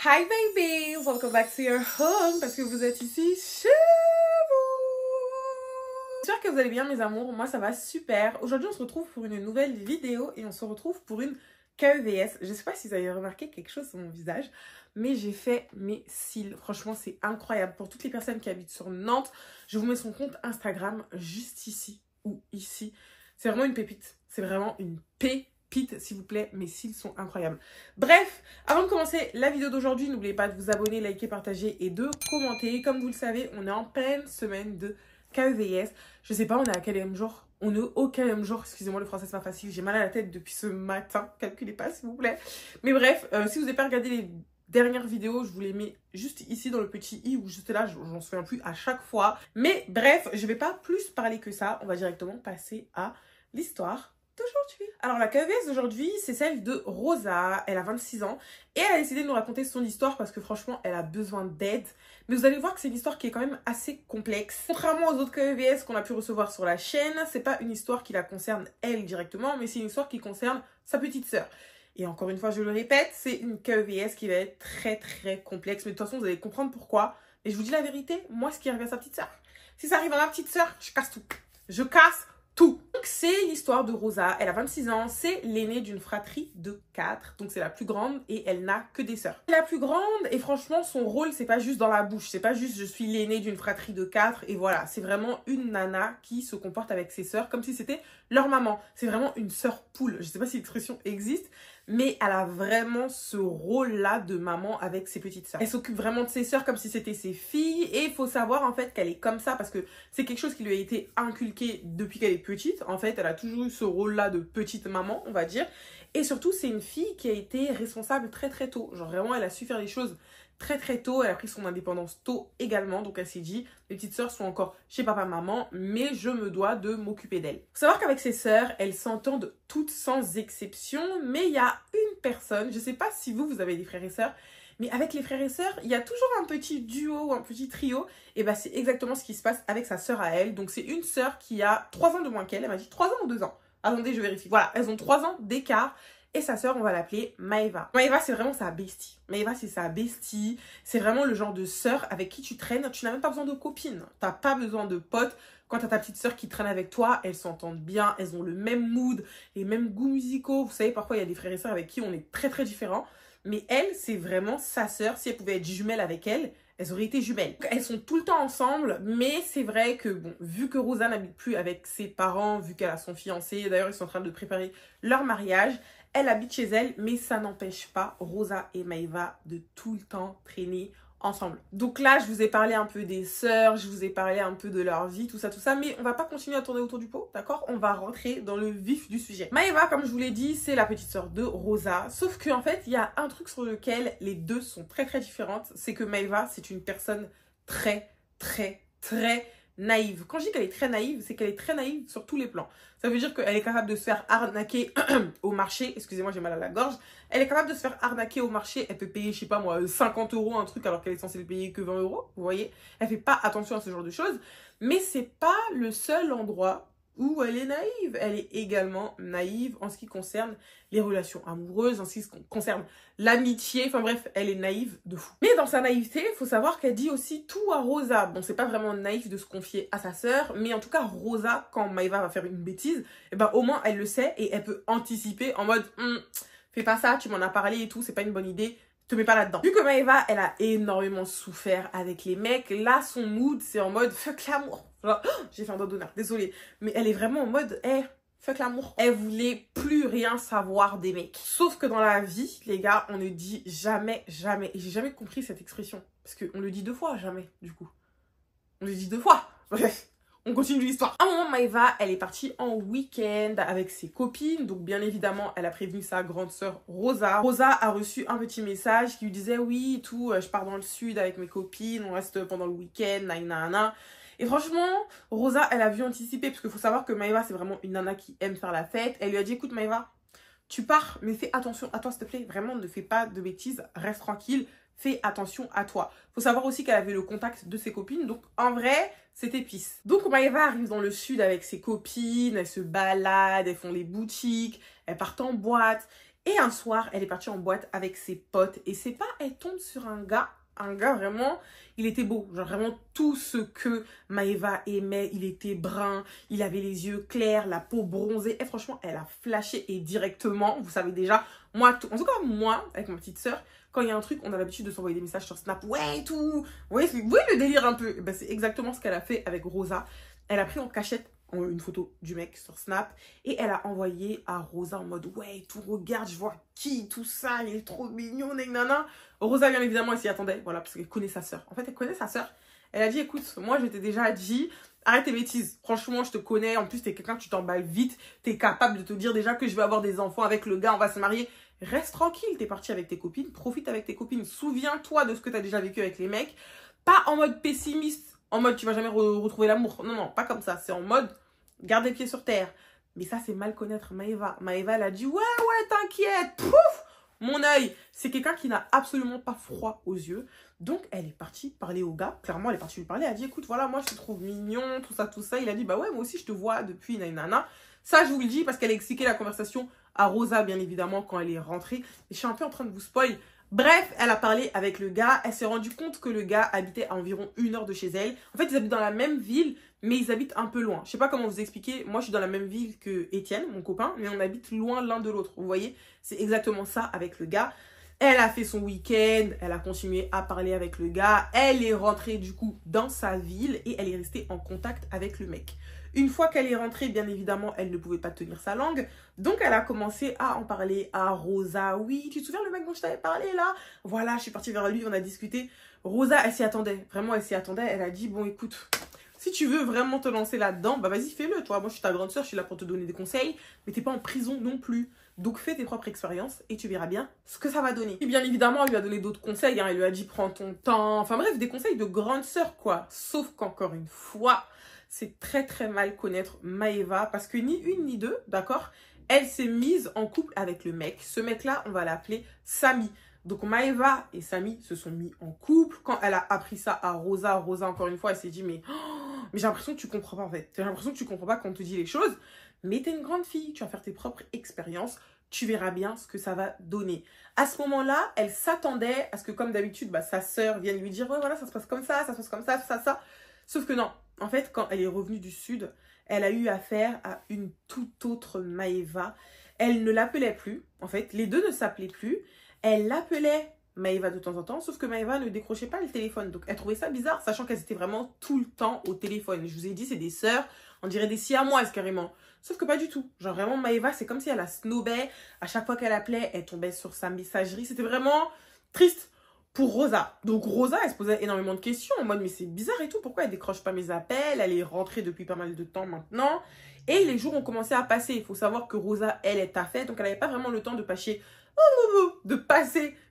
Hi babies, welcome back to your home parce que vous êtes ici chez vous. J'espère que vous allez bien mes amours, moi ça va super. Aujourd'hui on se retrouve pour une nouvelle vidéo et on se retrouve pour une KEVS. Je sais pas si vous avez remarqué quelque chose sur mon visage, mais j'ai fait mes cils. Franchement c'est incroyable. Pour toutes les personnes qui habitent sur Nantes, je vous mets son compte Instagram juste ici ou ici. C'est vraiment une pépite, c'est vraiment une pépite. S'il vous plaît, mes cils sont incroyables. Bref, avant de commencer la vidéo d'aujourd'hui, n'oubliez pas de vous abonner, liker, partager et de commenter. Comme vous le savez, on est en pleine semaine de KEVS. Je sais pas, on est à quel jour? On est au quel jour? Excusez-moi, le français c'est pas facile. J'ai mal à la tête depuis ce matin. Calculez pas s'il vous plaît. Mais bref, si vous n'avez pas regardé les dernières vidéos, je vous les mets juste ici dans le petit i ou juste là, j'en souviens plus à chaque fois. Mais bref, je vais pas plus parler que ça. On va directement passer à l'histoire d'aujourd'hui. Alors la KEVS d'aujourd'hui, c'est celle de Rosa. Elle a 26 ans et elle a décidé de nous raconter son histoire parce que franchement, elle a besoin d'aide. Mais vous allez voir que c'est une histoire qui est quand même assez complexe. Contrairement aux autres KEVS qu'on a pu recevoir sur la chaîne, c'est pas une histoire qui la concerne elle directement, mais c'est une histoire qui concerne sa petite sœur. Et encore une fois, je le répète, c'est une KEVS qui va être très complexe. Mais de toute façon, vous allez comprendre pourquoi. Et je vous dis la vérité, moi, ce qui arrive à sa petite sœur, si ça arrive à ma petite sœur, je casse tout. Je casse tout. Donc c'est l'histoire de Rosa, elle a 26 ans, c'est l'aînée d'une fratrie de 4, donc c'est la plus grande et elle n'a que des sœurs. La plus grande et franchement son rôle c'est pas juste dans la bouche, c'est pas juste je suis l'aînée d'une fratrie de 4 et voilà, c'est vraiment une nana qui se comporte avec ses sœurs comme si c'était leur maman. C'est vraiment une sœur poule, je sais pas si l'expression existe, mais elle a vraiment ce rôle-là de maman avec ses petites sœurs. Elle s'occupe vraiment de ses sœurs comme si c'était ses filles et il faut savoir en fait qu'elle est comme ça parce que c'est quelque chose qui lui a été inculqué depuis qu'elle est petite. En fait, elle a toujours eu ce rôle-là de petite maman, on va dire. Et surtout, c'est une fille qui a été responsable très tôt. Genre vraiment, elle a su faire les choses très tôt. Elle a pris son indépendance tôt également. Donc elle s'est dit, les petites sœurs sont encore chez papa, maman, mais je me dois de m'occuper d'elles. Faut savoir qu'avec ses sœurs, elles s'entendent toutes sans exception. Mais il y a une personne, je sais pas si vous avez des frères et sœurs, mais avec les frères et sœurs, il y a toujours un petit duo ou un petit trio. Et bah c'est exactement ce qui se passe avec sa sœur à elle. Donc c'est une sœur qui a 3 ans de moins qu'elle. Elle m'a dit 3 ans ou 2 ans. Attendez, je vérifie. Voilà, elles ont 3 ans d'écart. Et sa sœur, on va l'appeler Maeva. Maeva, c'est vraiment sa bestie. Maeva, c'est sa bestie. C'est vraiment le genre de sœur avec qui tu traînes. Tu n'as même pas besoin de copine. T'as pas besoin de potes. Quand t'as ta petite sœur qui traîne avec toi, elles s'entendent bien. Elles ont le même mood, les mêmes goûts musicaux. Vous savez, parfois, il y a des frères et sœurs avec qui on est très différents. Mais elle, c'est vraiment sa sœur. Si elle pouvait être jumelle avec elle, elles auraient été jumelles. Elles sont tout le temps ensemble, mais c'est vrai que, bon, vu que Rosa n'habite plus avec ses parents, vu qu'elle a son fiancé, d'ailleurs, ils sont en train de préparer leur mariage, elle habite chez elle, mais ça n'empêche pas Rosa et Maeva de tout le temps traîner ensemble. Donc là, je vous ai parlé un peu des sœurs, je vous ai parlé un peu de leur vie, tout ça, mais on va pas continuer à tourner autour du pot, d'accord? On va rentrer dans le vif du sujet. Maeva, comme je vous l'ai dit, c'est la petite sœur de Rosa, sauf qu'en fait, il y a un truc sur lequel les deux sont très différentes, c'est que Maeva, c'est une personne très naïve. Quand je dis qu'elle est très naïve, c'est qu'elle est très naïve sur tous les plans. Ça veut dire qu'elle est capable de se faire arnaquer au marché. Excusez-moi, j'ai mal à la gorge. Elle est capable de se faire arnaquer au marché. Elle peut payer, je sais pas moi, 50 € un truc alors qu'elle est censée le payer que 20 €. Vous voyez? Elle fait pas attention à ce genre de choses. Mais c'est pas le seul endroit où elle est naïve. Elle est également naïve en ce qui concerne les relations amoureuses, en ce qui concerne l'amitié. Enfin bref, elle est naïve de fou. Mais dans sa naïveté, il faut savoir qu'elle dit aussi tout à Rosa. Bon, c'est pas vraiment naïf de se confier à sa sœur, mais en tout cas, Rosa, quand Maeva va faire une bêtise, eh ben, au moins, elle le sait et elle peut anticiper en mode fais pas ça, tu m'en as parlé et tout, c'est pas une bonne idée. Te mets pas là-dedans. Vu que Maeva, elle a énormément souffert avec les mecs, là, son mood, c'est en mode fuck l'amour. Genre, j'ai fait un doigt d'honneur, désolée. Mais elle est vraiment en mode, fuck l'amour. Elle voulait plus rien savoir des mecs. Sauf que dans la vie, les gars, on ne dit jamais. Et j'ai jamais compris cette expression. Parce qu'on le dit 2 fois, jamais, du coup. On le dit 2 fois. Bref. On continue l'histoire. À un moment, Maeva, elle est partie en week-end avec ses copines. Donc, bien évidemment, elle a prévenu sa grande sœur Rosa. Rosa a reçu un petit message qui lui disait « Oui, tout, je pars dans le sud avec mes copines. On reste pendant le week-end, naïna. » Et franchement, Rosa, elle a vu anticiper. Parce qu'il faut savoir que Maeva, c'est vraiment une nana qui aime faire la fête. Elle lui a dit « Écoute, Maeva, tu pars, mais fais attention à toi, s'il te plaît. Vraiment, ne fais pas de bêtises. Reste tranquille. Fais attention à toi. » Faut savoir aussi qu'elle avait le contact de ses copines. Donc, en vrai, c'était pisse. Donc, Maeva arrive dans le sud avec ses copines. Elles se baladent, elles font les boutiques, elles partent en boîte. Et un soir, elle est partie en boîte avec ses potes. Et c'est pas, elle tombe sur un gars vraiment, il était beau. Genre vraiment tout ce que Maeva aimait. Il était brun, il avait les yeux clairs, la peau bronzée. Et franchement, elle a flashé et directement, vous savez déjà, moi, en tout cas moi, avec ma petite sœur, quand il y a un truc, on a l'habitude de s'envoyer des messages sur Snap. Ouais, et tout. Vous voyez le délire un peu. Ben, c'est exactement ce qu'elle a fait avec Rosa. Elle a pris en cachette une photo du mec sur Snap et elle a envoyé à Rosa en mode ouais, tout regarde, je vois qui, tout ça, il est trop mignon, nana. Rosa, bien évidemment, elle s'y attendait, voilà, parce qu'elle connaît sa sœur. En fait, elle connaît sa sœur. Elle a dit, écoute, moi, je t'ai déjà dit, arrête tes bêtises. Franchement, je te connais. En plus, t'es quelqu'un, tu t'emballes vite. T'es capable de te dire déjà que je vais avoir des enfants avec le gars, on va se marier. Reste tranquille, t'es parti avec tes copines, profite avec tes copines. Souviens-toi de ce que t'as déjà vécu avec les mecs. Pas en mode pessimiste, en mode tu vas jamais retrouver l'amour. Non, non, pas comme ça. C'est en mode garde les pieds sur terre. Mais ça, c'est mal connaître Maeva. Maeva, elle a dit, ouais, t'inquiète. Pouf, mon œil. C'est quelqu'un qui n'a absolument pas froid aux yeux. Donc, elle est partie parler au gars. Clairement, elle est partie lui parler. Elle a dit, écoute, voilà, moi, je te trouve mignon, tout ça, tout ça. Il a dit, bah ouais, moi aussi, je te vois depuis nana. Ça, je vous le dis parce qu'elle a expliqué la conversation à Rosa, bien évidemment, quand elle est rentrée. Et je suis un peu en train de vous spoil. Bref, elle a parlé avec le gars. Elle s'est rendue compte que le gars habitait à environ 1 heure de chez elle. En fait, ils habitent dans la même ville, mais ils habitent un peu loin. Je sais pas comment vous expliquer. Moi, je suis dans la même ville que Étienne, mon copain, mais on habite loin l'un de l'autre. Vous voyez, c'est exactement ça avec le gars. Elle a fait son week-end, elle a continué à parler avec le gars. Elle est rentrée du coup dans sa ville et elle est restée en contact avec le mec. Une fois qu'elle est rentrée, bien évidemment, elle ne pouvait pas tenir sa langue. Donc, elle a commencé à en parler à Rosa. Oui, tu te souviens le mec dont je t'avais parlé là? Voilà, je suis partie vers lui, on a discuté. Rosa, elle s'y attendait. Vraiment, elle s'y attendait. Elle a dit, bon, écoute, si tu veux vraiment te lancer là-dedans, bah vas-y, fais-le, toi. Moi, je suis ta grande sœur, je suis là pour te donner des conseils. Mais t'es pas en prison non plus. Donc, fais tes propres expériences et tu verras bien ce que ça va donner. Et bien évidemment, elle lui a donné d'autres conseils. Hein. Elle lui a dit, prends ton temps. Enfin bref, des conseils de grande sœur, quoi. Sauf qu'encore une fois, c'est très très mal connaître Maeva parce que ni une ni deux, d'accord, elle s'est mise en couple avec le mec. Ce mec-là, on va l'appeler Samy. Donc Maeva et Samy se sont mis en couple. Quand elle a appris ça à Rosa, Rosa encore une fois, elle s'est dit mais j'ai l'impression que tu comprends pas en fait. J'ai l'impression que tu comprends pas quand on te dit les choses. Mais t'es une grande fille, tu vas faire tes propres expériences. Tu verras bien ce que ça va donner. À ce moment-là, elle s'attendait à ce que comme d'habitude, bah, sa sœur vienne lui dire ouais voilà, ça se passe comme ça se passe comme ça. Sauf que non. En fait, quand elle est revenue du Sud, elle a eu affaire à une toute autre Maeva. Elle ne l'appelait plus. En fait, les deux ne s'appelaient plus. Elle l'appelait Maeva de temps en temps, sauf que Maeva ne décrochait pas le téléphone. Donc, elle trouvait ça bizarre, sachant qu'elles étaient vraiment tout le temps au téléphone. Je vous ai dit, c'est des sœurs, on dirait des siamoises carrément. Sauf que pas du tout. Genre vraiment, Maeva, c'est comme si elle la snobait. À chaque fois qu'elle appelait, elle tombait sur sa messagerie. C'était vraiment triste pour Rosa. Donc Rosa, elle se posait énormément de questions en mode mais c'est bizarre et tout, pourquoi elle décroche pas mes appels? Elle est rentrée depuis pas mal de temps maintenant. Et les jours ont commencé à passer. Il faut savoir que Rosa, elle est taffée, donc elle n'avait pas vraiment le temps de passer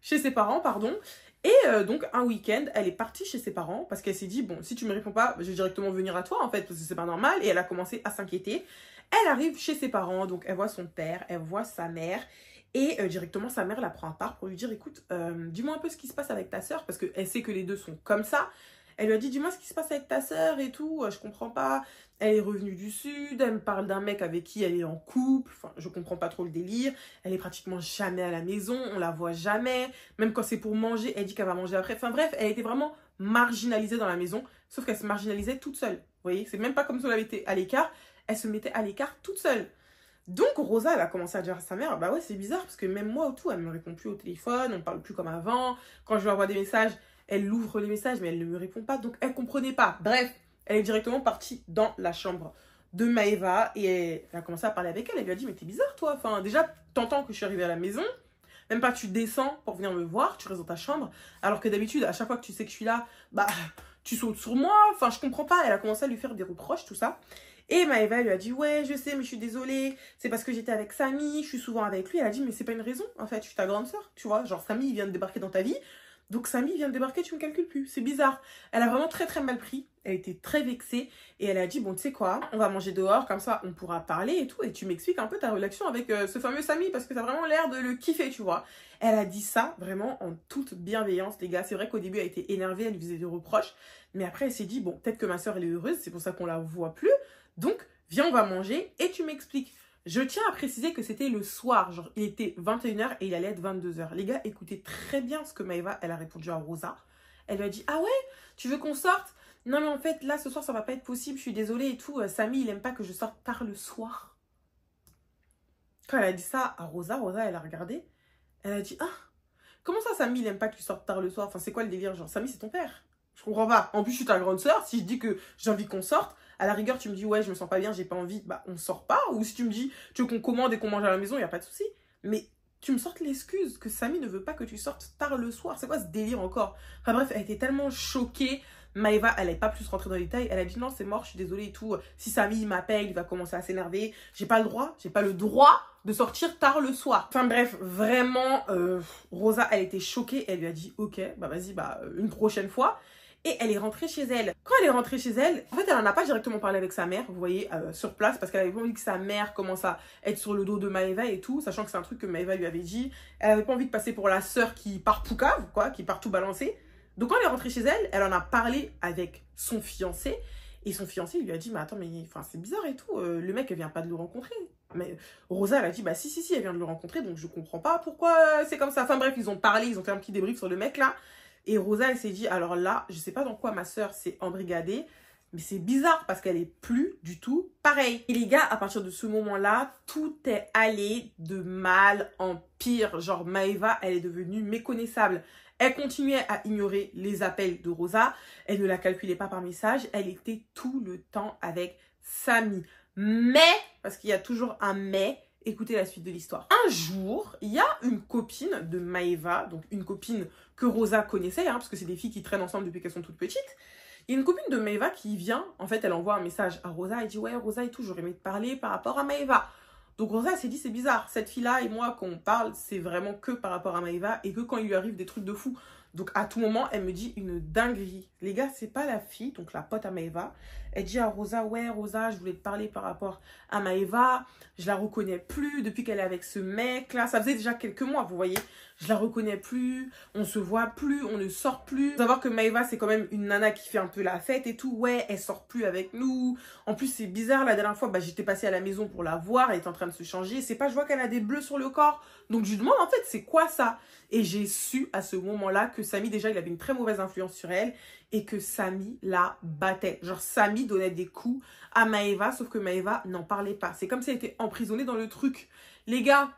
chez ses parents, pardon. Et donc un week-end, elle est partie chez ses parents parce qu'elle s'est dit bon, si tu me réponds pas, je vais directement venir à toi en fait parce que c'est pas normal. Et elle a commencé à s'inquiéter. Elle arrive chez ses parents, donc elle voit son père, elle voit sa mère. Et directement, sa mère la prend à part pour lui dire, écoute, dis-moi un peu ce qui se passe avec ta sœur, parce qu'elle sait que les deux sont comme ça. Elle lui a dit, dis-moi ce qui se passe avec ta sœur et tout, je comprends pas. Elle est revenue du Sud, elle me parle d'un mec avec qui elle est en couple, enfin, je comprends pas trop le délire. Elle est pratiquement jamais à la maison, on la voit jamais. Même quand c'est pour manger, elle dit qu'elle va manger après. Enfin bref, elle était vraiment marginalisée dans la maison, sauf qu'elle se marginalisait toute seule. Vous voyez, c'est même pas comme si elle avait été à l'écart, elle se mettait à l'écart toute seule. Donc Rosa, elle a commencé à dire à sa mère, bah ouais c'est bizarre parce que même moi tout, elle me répond plus au téléphone, on parle plus comme avant. Quand je lui envoie des messages, elle ouvre les messages mais elle ne me répond pas, donc elle comprenait pas. Bref, elle est directement partie dans la chambre de Maeva et elle a commencé à parler avec elle. Elle lui a dit mais t'es bizarre toi, enfin déjà t'entends que je suis arrivée à la maison, même pas tu descends pour venir me voir, tu restes dans ta chambre, alors que d'habitude à chaque fois que tu sais que je suis là, bah tu sautes sur moi, enfin je comprends pas. Elle a commencé à lui faire des reproches, tout ça. Et Maeva lui a dit, ouais, je sais, mais je suis désolée. C'est parce que j'étais avec Samy, je suis souvent avec lui. Elle a dit, mais c'est pas une raison, en fait, je suis ta grande sœur, tu vois. Genre, Samy, il vient de débarquer dans ta vie. Donc, Samy vient de débarquer, tu me calcules plus. C'est bizarre. Elle a vraiment très, très mal pris. Elle était très vexée. Et elle a dit, bon, tu sais quoi, on va manger dehors, comme ça, on pourra parler et tout. Et tu m'expliques un peu ta relation avec ce fameux Samy, parce que t'as vraiment l'air de le kiffer, tu vois. Elle a dit ça vraiment en toute bienveillance, les gars. C'est vrai qu'au début, elle était énervée, elle lui faisait des reproches. Mais après, elle s'est dit, bon, peut-être que ma sœur, elle est heureuse, c'est pour ça qu'on la voit plus. Donc, viens, on va manger et tu m'expliques. Je tiens à préciser que c'était le soir, genre il était 21h et il allait être 22h. Les gars, écoutez très bien ce que Maëva, elle a répondu à Rosa. Elle lui a dit, ah ouais, tu veux qu'on sorte? Non mais en fait, là, ce soir, ça va pas être possible, je suis désolée et tout. Samy, il aime pas que je sorte tard le soir. Quand elle a dit ça à Rosa, Rosa, elle a regardé. Elle a dit, ah, comment ça, Samy, il aime pas que tu sortes tard le soir? Enfin, c'est quoi le délire? Genre, Samy, c'est ton père. Je comprends pas. En plus, je suis ta grande sœur. Si je dis que j'ai envie qu'on sorte, à la rigueur, tu me dis, ouais, je me sens pas bien, j'ai pas envie, bah, on sort pas. Ou si tu me dis, tu veux qu'on commande et qu'on mange à la maison, y a pas de souci. Mais tu me sortes l'excuse que Samy ne veut pas que tu sortes tard le soir. C'est quoi ce délire encore? Enfin bref, elle était tellement choquée. Maëva, elle n'avait pas plus rentré dans les détails. Elle a dit non, c'est mort, je suis désolée et tout. Si Samy m'appelle, il va commencer à s'énerver. J'ai pas le droit de sortir tard le soir. Enfin bref, vraiment, Rosa, elle était choquée. Elle lui a dit ok, bah vas-y, bah une prochaine fois. Et elle est rentrée chez elle. Quand elle est rentrée chez elle, en fait, elle n'en a pas directement parlé avec sa mère, vous voyez, sur place, parce qu'elle avait pas envie que sa mère commence à être sur le dos de Maëva et tout, sachant que c'est un truc que Maëva lui avait dit. Elle avait pas envie de passer pour la sœur qui part poucave, quoi, qui part tout balancer. Donc quand elle est rentrée chez elle, elle en a parlé avec son fiancé. Et son fiancé lui a dit, mais attends, mais enfin, c'est bizarre et tout, le mec, elle vient pas de le rencontrer. Mais Rosa, elle a dit, bah si, elle vient de le rencontrer, donc je comprends pas pourquoi c'est comme ça. Enfin bref, ils ont parlé, ils ont fait un petit débrief sur le mec là. Et Rosa, elle s'est dit, alors là, je sais pas dans quoi ma soeur s'est embrigadée, mais c'est bizarre parce qu'elle est plus du tout pareille. Et les gars, à partir de ce moment-là, tout est allé de mal en pire. Genre, Maëva, elle est devenue méconnaissable. Elle continuait à ignorer les appels de Rosa. Elle ne la calculait pas par message. Elle était tout le temps avec Samy. Mais, parce qu'il y a toujours un mais, écoutez la suite de l'histoire. Un jour, il y a une copine de Maëva, donc une copine que Rosa connaissait, hein, parce que c'est des filles qui traînent ensemble depuis qu'elles sont toutes petites. Il y a une copine de Maëva qui vient, en fait, elle envoie un message à Rosa, elle dit « Ouais, Rosa et tout, j'aurais aimé te parler par rapport à Maëva. » Donc Rosa, elle s'est dit « C'est bizarre, cette fille-là et moi, quand on parle, c'est vraiment que par rapport à Maëva et que quand il lui arrive des trucs de fou. » Donc à tout moment, elle me dit une dinguerie. Les gars, c'est pas la fille, donc la pote à Maëva. Elle dit à Rosa, ouais Rosa, je voulais te parler par rapport à Maëva. Je la reconnais plus depuis qu'elle est avec ce mec là. Ça faisait déjà quelques mois, vous voyez. Je la reconnais plus, on se voit plus, on ne sort plus. Faut savoir que Maëva, c'est quand même une nana qui fait un peu la fête et tout. Ouais, elle sort plus avec nous. En plus, c'est bizarre, la dernière fois, bah, j'étais passée à la maison pour la voir. Elle est en train de se changer. C'est pas, je vois qu'elle a des bleus sur le corps. Donc je lui demande en fait, c'est quoi ça? Et j'ai su à ce moment-là que Samy, déjà, il avait une très mauvaise influence sur elle et que Samy la battait. Genre, Samy donnait des coups à Maëva, sauf que Maëva n'en parlait pas. C'est comme si elle était emprisonnée dans le truc. Les gars,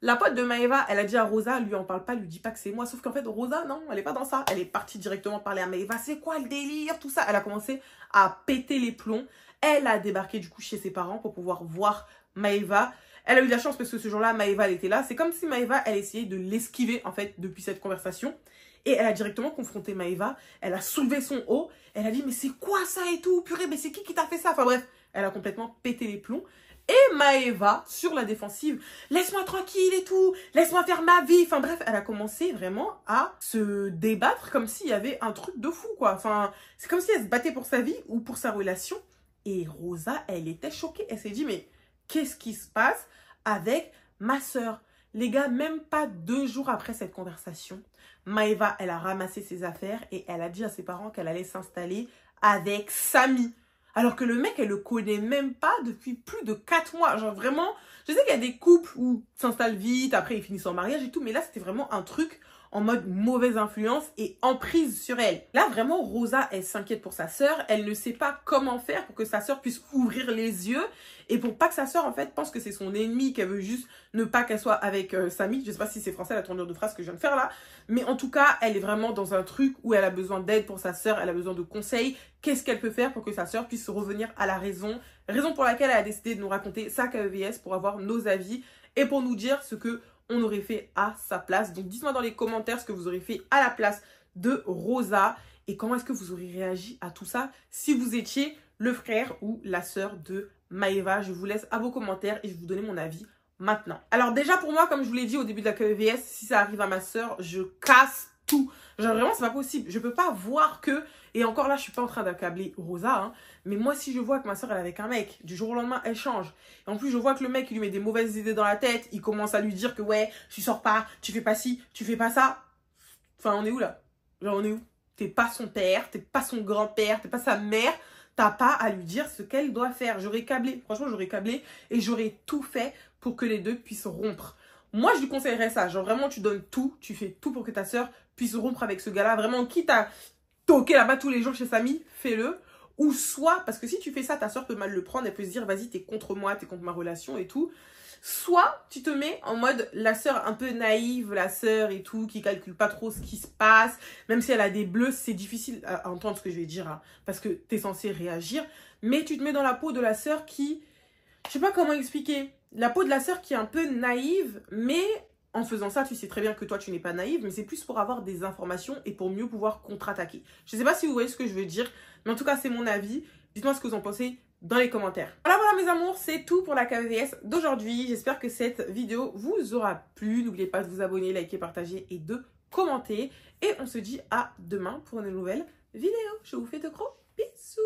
la pote de Maëva, elle a dit à Rosa, lui en parle pas, lui dit pas que c'est moi. Sauf qu'en fait, Rosa, non, elle est pas dans ça. Elle est partie directement parler à Maëva. C'est quoi le délire, tout ça? Elle a commencé à péter les plombs. Elle a débarqué du coup chez ses parents pour pouvoir voir Maëva. Elle a eu de la chance parce que ce jour-là, Maëva, elle était là. C'est comme si Maëva, elle essayait de l'esquiver, en fait, depuis cette conversation. Et elle a directement confronté Maëva. Elle a soulevé son haut. Elle a dit, mais c'est quoi ça et tout? Purée, mais c'est qui t'a fait ça? Enfin bref, elle a complètement pété les plombs. Et Maëva, sur la défensive, laisse-moi tranquille et tout, laisse-moi faire ma vie. Enfin bref, elle a commencé vraiment à se débattre comme s'il y avait un truc de fou, quoi. Enfin, c'est comme si elle se battait pour sa vie ou pour sa relation. Et Rosa, elle était choquée. Elle s'est dit, mais qu'est-ce qui se passe avec ma sœur? Les gars, même pas 2 jours après cette conversation, Maëva, elle a ramassé ses affaires et elle a dit à ses parents qu'elle allait s'installer avec Samy. Alors que le mec, elle le connaît même pas depuis plus de 4 mois. Genre vraiment, je sais qu'il y a des couples où s'installent vite, après ils finissent en mariage et tout, mais là, c'était vraiment un truc en mode mauvaise influence et emprise sur elle. Là, vraiment, Rosa, elle s'inquiète pour sa sœur. Elle ne sait pas comment faire pour que sa sœur puisse ouvrir les yeux et pour pas que sa sœur, en fait, pense que c'est son ennemi, qu'elle veut juste ne pas qu'elle soit avec Samy. Je sais pas si c'est français, la tournure de phrase que je viens de faire là. Mais en tout cas, elle est vraiment dans un truc où elle a besoin d'aide pour sa sœur. Elle a besoin de conseils. Qu'est-ce qu'elle peut faire pour que sa sœur puisse revenir à la raison? Raison pour laquelle elle a décidé de nous raconter sa KEVS pour avoir nos avis et pour nous dire ce que on aurait fait à sa place. Donc dites-moi dans les commentaires ce que vous aurez fait à la place de Rosa et comment est-ce que vous aurez réagi à tout ça si vous étiez le frère ou la sœur de Maëva. Je vous laisse à vos commentaires et je vais vous donner mon avis maintenant. Alors déjà pour moi, comme je vous l'ai dit au début de la KEVS, si ça arrive à ma sœur, je casse tout. Genre vraiment, c'est pas possible. Je peux pas voir que... Et encore là, je suis pas en train d'accabler Rosa, hein, mais moi, si je vois que ma soeur elle est avec un mec, du jour au lendemain, elle change. Et en plus, je vois que le mec, il lui met des mauvaises idées dans la tête. Il commence à lui dire que ouais, tu sors pas, tu fais pas ci, tu fais pas ça. Enfin, on est où là? Genre, on est où? T'es pas son père, t'es pas son grand-père, t'es pas sa mère. T'as pas à lui dire ce qu'elle doit faire. J'aurais câblé, franchement, j'aurais câblé et j'aurais tout fait pour que les deux puissent rompre. Moi, je lui conseillerais ça. Genre, vraiment, tu donnes tout, tu fais tout pour que ta soeur puisse rompre avec ce gars-là. Vraiment, quitte à toquer là-bas tous les jours chez Samy, fais-le. Ou soit, parce que si tu fais ça, ta soeur peut mal le prendre. Elle peut se dire, vas-y, t'es contre moi, t'es contre ma relation et tout. Soit, tu te mets en mode la soeur un peu naïve, la soeur et tout, qui calcule pas trop ce qui se passe. Même si elle a des bleus, c'est difficile à entendre ce que je vais dire, hein, parce que t'es censé réagir. Mais tu te mets dans la peau de la soeur qui... Je sais pas comment expliquer. La peau de la sœur qui est un peu naïve, mais en faisant ça, tu sais très bien que toi, tu n'es pas naïve, mais c'est plus pour avoir des informations et pour mieux pouvoir contre-attaquer. Je sais pas si vous voyez ce que je veux dire, mais en tout cas, c'est mon avis. Dites-moi ce que vous en pensez dans les commentaires. Voilà mes amours, c'est tout pour la KVS d'aujourd'hui. J'espère que cette vidéo vous aura plu. N'oubliez pas de vous abonner, liker, partager et de commenter. Et on se dit à demain pour une nouvelle vidéo. Je vous fais de gros bisous.